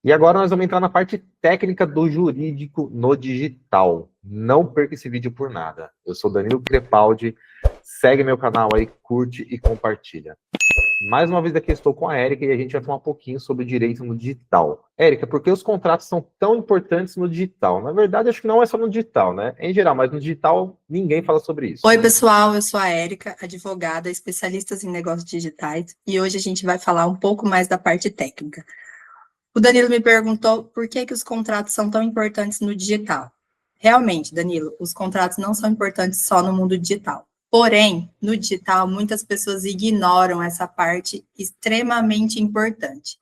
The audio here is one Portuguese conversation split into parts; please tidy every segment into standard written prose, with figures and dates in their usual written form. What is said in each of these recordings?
E agora nós vamos entrar na parte técnica do jurídico no digital. Não perca esse vídeo por nada. Eu sou Danilo Crepaldi, segue meu canal aí, curte e compartilha. Mais uma vez aqui estou com a Érica e a gente vai falar um pouquinho sobre direito no digital. Érica, por que os contratos são tão importantes no digital? Na verdade, acho que não é só no digital, né? Em geral, mas no digital ninguém fala sobre isso. Oi, pessoal, eu sou a Érica, advogada, especialista em negócios digitais, e hoje a gente vai falar um pouco mais da parte técnica. O Danilo me perguntou por que os contratos são tão importantes no digital. Realmente, Danilo, os contratos não são importantes só no mundo digital. Porém, no digital, muitas pessoas ignoram essa parte extremamente importante.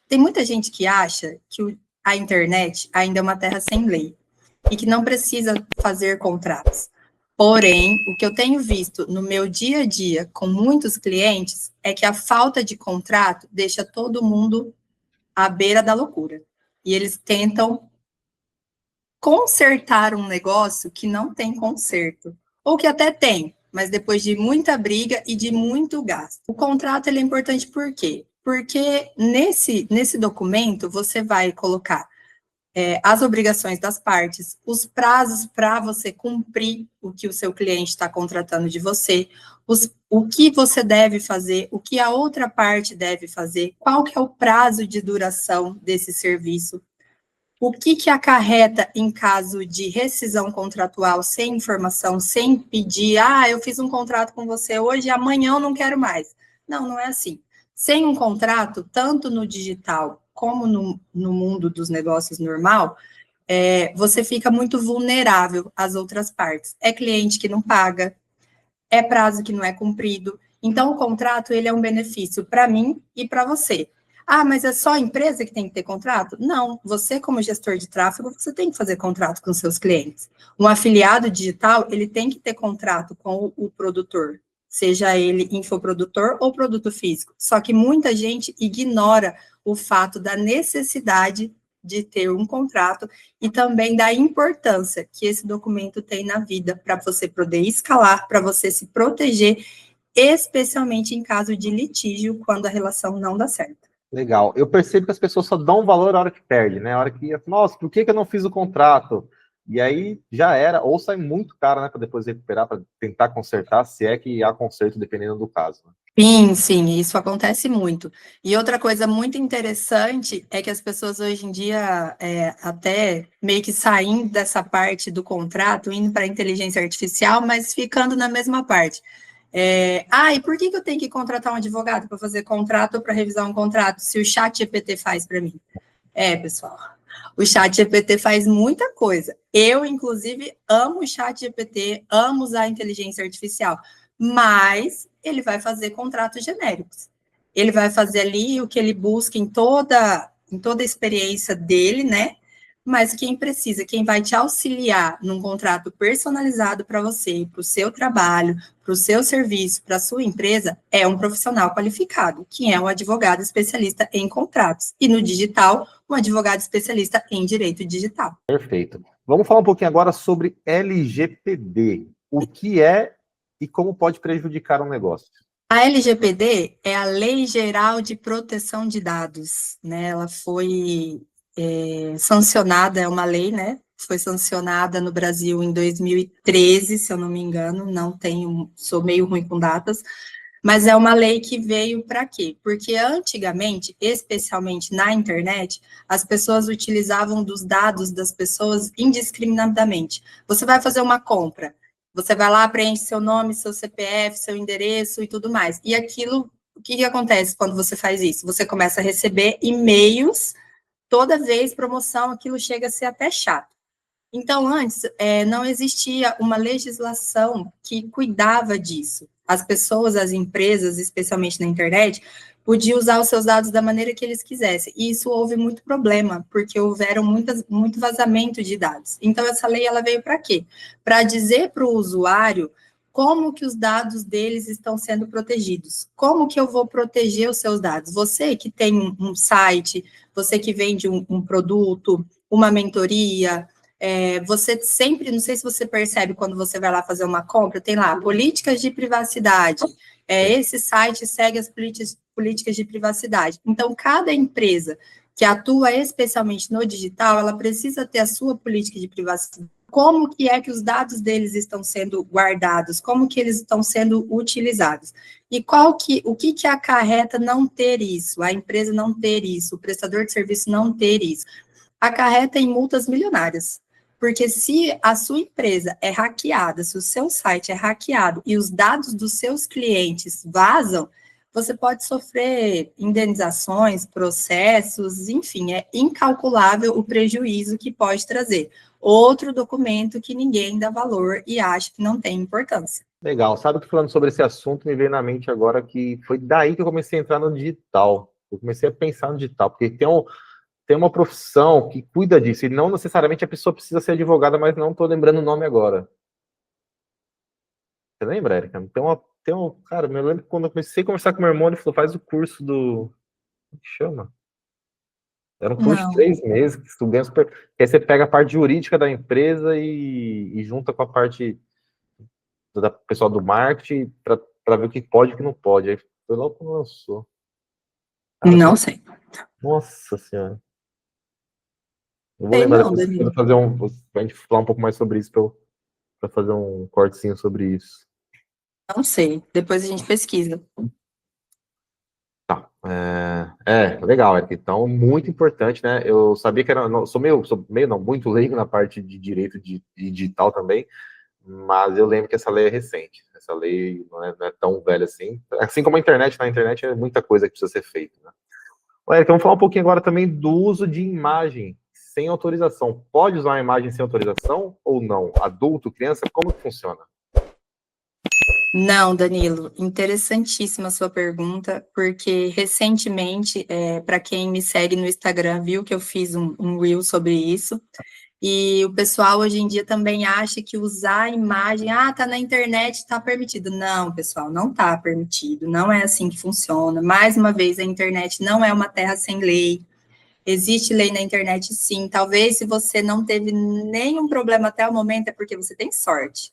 Tem muita gente que acha que a internet ainda é uma terra sem lei e que não precisa fazer contratos. Porém, o que eu tenho visto no meu dia a dia com muitos clientes é que a falta de contrato deixa todo mundo à beira da loucura. E eles tentam consertar um negócio que não tem conserto, ou que até tem, mas depois de muita briga e de muito gasto. O contrato ele é importante por quê? Porque nesse documento você vai colocar as obrigações das partes, os prazos para você cumprir o que o seu cliente está contratando de você, o que você deve fazer, o que a outra parte deve fazer, qual que é o prazo de duração desse serviço, o que acarreta em caso de rescisão contratual sem informação, sem pedir, eu fiz um contrato com você hoje, amanhã eu não quero mais. Não, não é assim. Sem um contrato, tanto no digital como no mundo dos negócios normal, você fica muito vulnerável às outras partes. É cliente que não paga, é prazo que não é cumprido. Então, o contrato ele é um benefício para mim e para você. Mas é só a empresa que tem que ter contrato? Não, você como gestor de tráfego, você tem que fazer contrato com seus clientes. Um afiliado digital, ele tem que ter contrato com o produtor, seja ele infoprodutor ou produto físico. Só que muita gente ignora o fato da necessidade de ter um contrato e também da importância que esse documento tem na vida para você poder escalar, para você se proteger, especialmente em caso de litígio, quando a relação não dá certo. Legal. Eu percebo que as pessoas só dão valor a hora que perde, né? A hora que, nossa, por que eu não fiz o contrato? E aí já era, ou sai muito caro, né, para depois recuperar, para tentar consertar, se é que há conserto, dependendo do caso. Sim, isso acontece muito. E outra coisa muito interessante é que as pessoas hoje em dia, até meio que saindo dessa parte do contrato, indo para a inteligência artificial, mas ficando na mesma parte. E por que eu tenho que contratar um advogado para fazer contrato ou para revisar um contrato, se o chat GPT faz para mim? Pessoal, o chat GPT faz muita coisa. Eu, inclusive, amo o chat GPT, amo usar a inteligência artificial, mas ele vai fazer contratos genéricos. Ele vai fazer ali o que ele busca em toda a experiência dele, né? Mas quem precisa, quem vai te auxiliar num contrato personalizado para você, para o seu trabalho, para o seu serviço, para a sua empresa, é um profissional qualificado, que é um advogado especialista em contratos. E no digital, um advogado especialista em direito digital. Perfeito. Vamos falar um pouquinho agora sobre LGPD. O que é e como pode prejudicar um negócio? A LGPD é a Lei Geral de Proteção de Dados, né? Ela foi sancionada, é uma lei, né? Foi sancionada no Brasil em 2013, se eu não me engano, sou meio ruim com datas, mas é uma lei que veio para quê? Porque antigamente, especialmente na internet, as pessoas utilizavam dos dados das pessoas indiscriminadamente. Você vai fazer uma compra, você vai lá, preenche seu nome, seu CPF, seu endereço e tudo mais. E aquilo, o que acontece quando você faz isso? Você começa a receber e-mails, toda vez promoção, aquilo chega a ser até chato. Então, antes, não existia uma legislação que cuidava disso. As pessoas, as empresas, especialmente na internet, podiam usar os seus dados da maneira que eles quisessem. E isso houve muito problema, porque houveram muito vazamento de dados. Então, essa lei ela veio para quê? Para dizer para o usuário como que os dados deles estão sendo protegidos. Como que eu vou proteger os seus dados? Você que tem um site, você que vende um produto, uma mentoria, você sempre, não sei se você percebe quando você vai lá fazer uma compra, tem lá políticas de privacidade, esse site segue as políticas de privacidade. Então, cada empresa que atua especialmente no digital, ela precisa ter a sua política de privacidade. Como que é que os dados deles estão sendo guardados? Como que eles estão sendo utilizados? E o que acarreta não ter isso? A empresa não ter isso, o prestador de serviço não ter isso? Acarreta em multas milionárias. Porque se a sua empresa é hackeada, se o seu site é hackeado e os dados dos seus clientes vazam, você pode sofrer indenizações, processos, enfim, é incalculável o prejuízo que pode trazer. Outro documento que ninguém dá valor e acha que não tem importância. Legal. Sabe que falando sobre esse assunto, me veio na mente agora que foi daí que eu comecei a entrar no digital. Eu comecei a pensar no digital, porque tem uma profissão que cuida disso, e não necessariamente a pessoa precisa ser advogada, mas não estou lembrando o nome agora. Você lembra, Érica? Cara, eu lembro que quando eu comecei a conversar com meu irmão, ele falou, faz o curso do... Como que chama? Era um curso de 3 meses, que tu ganha super... Que aí você pega a parte jurídica da empresa e junta com a parte da pessoal do marketing para ver o que pode e o que não pode. Aí foi logo quando lançou. Cara, não sei. Nossa Senhora. Eu vou lembrar depois pra fazer pra gente falar um pouco mais sobre isso, para fazer um cortezinho sobre isso. Não sei. Depois a gente pesquisa. Tá. Legal, Eric. Então, muito importante, né? Eu sabia que era. Sou meio não, muito leigo na parte de direito de digital também, mas eu lembro que essa lei é recente. Essa lei não é tão velha assim. Assim como a internet, na internet é muita coisa que precisa ser feita, né? Eric, vamos falar um pouquinho agora também do uso de imagem sem autorização. Pode usar uma imagem sem autorização ou não? Adulto, criança, como que funciona? Não, Danilo, interessantíssima a sua pergunta, porque recentemente, para quem me segue no Instagram, viu que eu fiz um reel sobre isso, e o pessoal hoje em dia também acha que usar a imagem, tá na internet, tá permitido. Não, pessoal, não tá permitido, não é assim que funciona. Mais uma vez, a internet não é uma terra sem lei. Existe lei na internet, sim. Talvez se você não teve nenhum problema até o momento, é porque você tem sorte.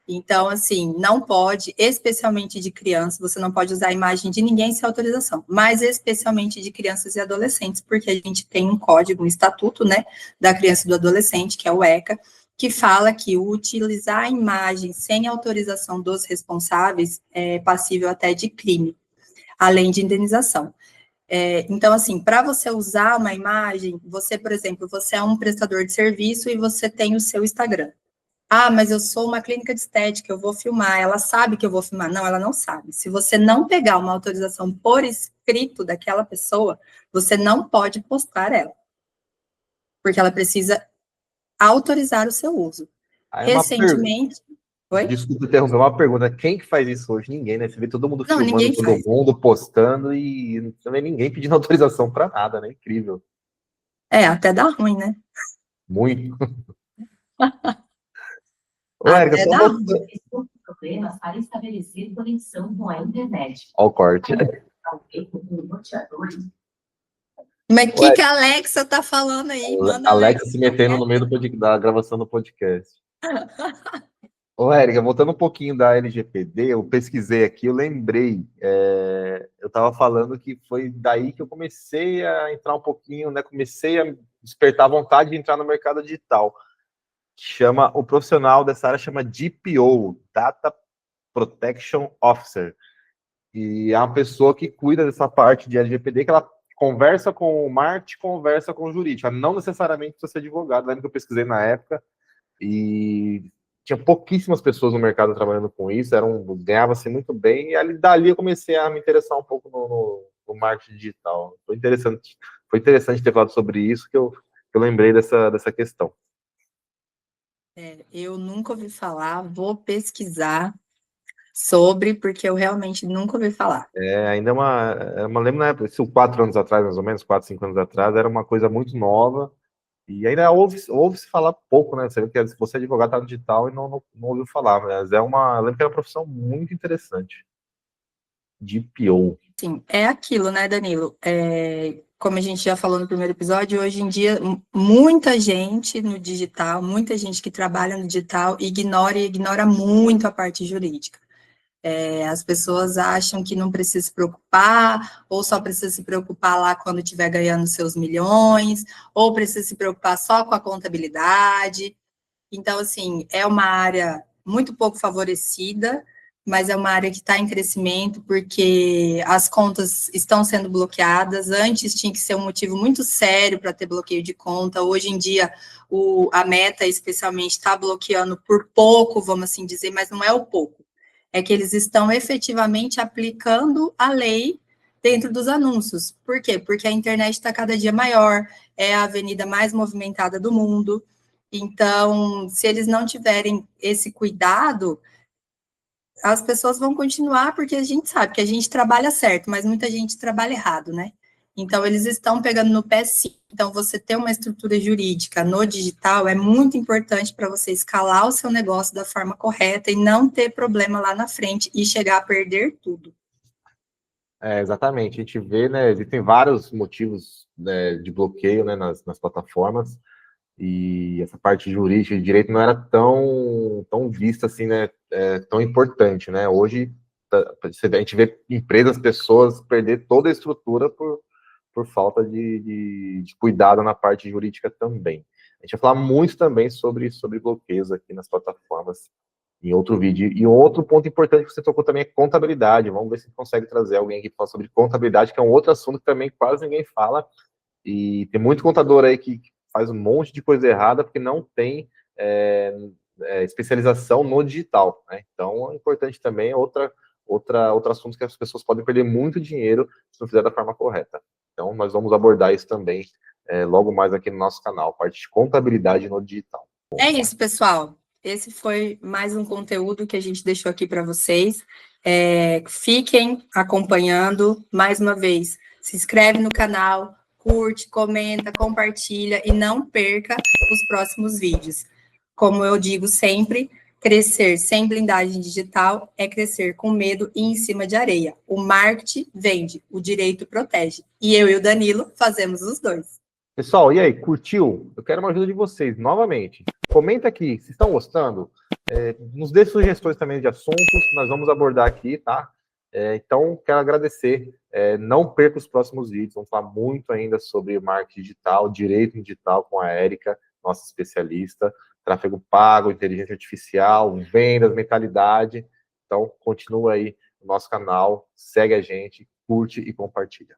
Então, assim, não pode, especialmente de crianças, você não pode usar a imagem de ninguém sem autorização, mas especialmente de crianças e adolescentes, porque a gente tem um código, um estatuto, né, da criança e do adolescente, que é o ECA, que fala que utilizar a imagem sem autorização dos responsáveis é passível até de crime, além de indenização. Então, assim, para você usar uma imagem, você, por exemplo, você é um prestador de serviço e você tem o seu Instagram. Mas eu sou uma clínica de estética, eu vou filmar. Ela sabe que eu vou filmar? Não, ela não sabe. Se você não pegar uma autorização por escrito daquela pessoa, você não pode postar ela. Porque ela precisa autorizar o seu uso. Recentemente... Oi? Desculpa interromper, uma pergunta. Quem que faz isso hoje? Ninguém, né? Você vê todo mundo filmando, todo mundo postando e não vê ninguém pedindo autorização para nada, né? Incrível. Até dá ruim, né? Muito. Érica, problemas para estabelecer conexão com a internet. Olha o corte. Mas o que a Alexa tá falando aí? Manda Alexa se metendo no meio da gravação do podcast. Érica, voltando um pouquinho da LGPD, eu pesquisei aqui, eu lembrei, eu estava falando que foi daí que eu comecei a entrar um pouquinho, né? Comecei a despertar a vontade de entrar no mercado digital. O profissional dessa área chama DPO, Data Protection Officer, e é uma pessoa que cuida dessa parte de LGPD, que ela conversa com o marketing, conversa com o jurídico, ela não necessariamente precisa ser advogado. Lembra que eu pesquisei na época e tinha pouquíssimas pessoas no mercado trabalhando com isso, ganhava-se muito bem, e dali eu comecei a me interessar um pouco no marketing digital. Foi interessante ter falado sobre isso, que eu lembrei dessa questão. Eu nunca ouvi falar, vou pesquisar sobre, porque eu realmente nunca ouvi falar. Ainda lembro na época, 4 anos atrás, mais ou menos, 4, 5 anos atrás, era uma coisa muito nova, e ainda ouve-se falar pouco, né? Você vê que você é advogado, tá no digital e não ouviu falar, mas eu lembro que era uma profissão muito interessante. DPO. Sim, é aquilo, né, Danilo? Como a gente já falou no primeiro episódio, hoje em dia, muita gente no digital, muita gente que trabalha no digital ignora muito a parte jurídica. As pessoas acham que não precisa se preocupar, ou só precisa se preocupar lá quando estiver ganhando seus milhões, ou precisa se preocupar só com a contabilidade. Então, assim, é uma área muito pouco favorecida, mas é uma área que está em crescimento, porque as contas estão sendo bloqueadas. Antes tinha que ser um motivo muito sério para ter bloqueio de conta. Hoje em dia, a Meta, especialmente, está bloqueando por pouco, vamos assim dizer, mas não é o pouco. É que eles estão efetivamente aplicando a lei dentro dos anúncios. Por quê? Porque a internet está cada dia maior, é a avenida mais movimentada do mundo. Então, se eles não tiverem esse cuidado, as pessoas vão continuar, porque a gente sabe que a gente trabalha certo, mas muita gente trabalha errado, né? Então, eles estão pegando no pé, sim. Então, você ter uma estrutura jurídica no digital é muito importante para você escalar o seu negócio da forma correta e não ter problema lá na frente e chegar a perder tudo. Exatamente. A gente vê, né, existem vários motivos, né, de bloqueio, né, nas plataformas, e essa parte jurídica de direito não era tão vista assim, né, tão importante, né? Hoje a gente vê empresas, pessoas perder toda a estrutura por falta de cuidado na parte jurídica também. A gente vai falar muito também sobre bloqueios aqui nas plataformas em outro vídeo. E um outro ponto importante que você tocou também é contabilidade. Vamos ver se a gente consegue trazer alguém aqui para falar sobre contabilidade, que é um outro assunto que também quase ninguém fala. E tem muito contador aí que faz um monte de coisa errada porque não tem especialização no digital, né? Então, é importante também outro assunto que as pessoas podem perder muito dinheiro se não fizer da forma correta. Então, nós vamos abordar isso também logo mais aqui no nosso canal, parte de contabilidade no digital. É isso, pessoal. Esse foi mais um conteúdo que a gente deixou aqui para vocês. Fiquem acompanhando. Mais uma vez, se inscreve no canal, curte, comenta, compartilha e não perca os próximos vídeos. Como eu digo sempre, crescer sem blindagem digital é crescer com medo e em cima de areia. O marketing vende, o direito protege. E eu e o Danilo fazemos os dois. Pessoal, e aí, curtiu? Eu quero uma ajuda de vocês, novamente. Comenta aqui, se estão gostando, nos dê sugestões também de assuntos, nós vamos abordar aqui, tá? Então, quero agradecer. Não perca os próximos vídeos, vamos falar muito ainda sobre marketing digital, direito digital com a Érica, nossa especialista, tráfego pago, inteligência artificial, vendas, mentalidade. Então, continua aí no nosso canal, segue a gente, curte e compartilha.